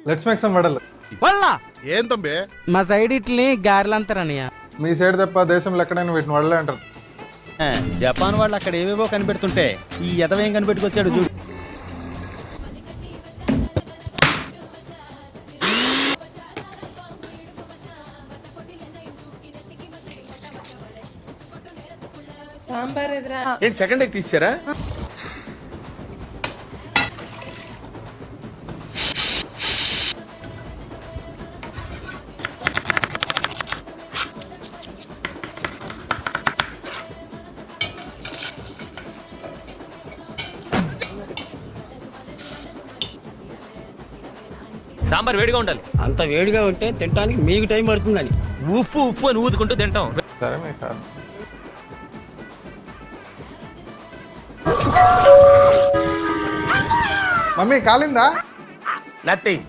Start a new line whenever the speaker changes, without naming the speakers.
Let's make some వడలు.
వాళ్ళ
ఏం తంబే
మా సైడ్ ఇట్లని గారెలు అంటారన్నయ్య.
మీ సైడ్ తప్ప దేశంలో ఎక్కడైనా వీటిని వడలే అంటారు.
జపాన్ వాళ్ళు అక్కడ ఏవేవో కనిపెడుతుంటే ఈ ఎదవేం కనిపెట్టుకొచ్చాడు చూడు.
సాంబార్ ఎదురా
ఏంటి సెకండ్ ఎగ్ తీసారా?
సాంబార్ వేడిగా ఉండాలి.
అంత వేడిగా ఉంటే తినడానికి మీకు టైం పడుతుందని.
ఉప్పు ఉప్పు అని ఊదుకుంటూ తింటాం.
సరే మీ కాదు. మమ్మీ కాలిందా?
నథింగ్.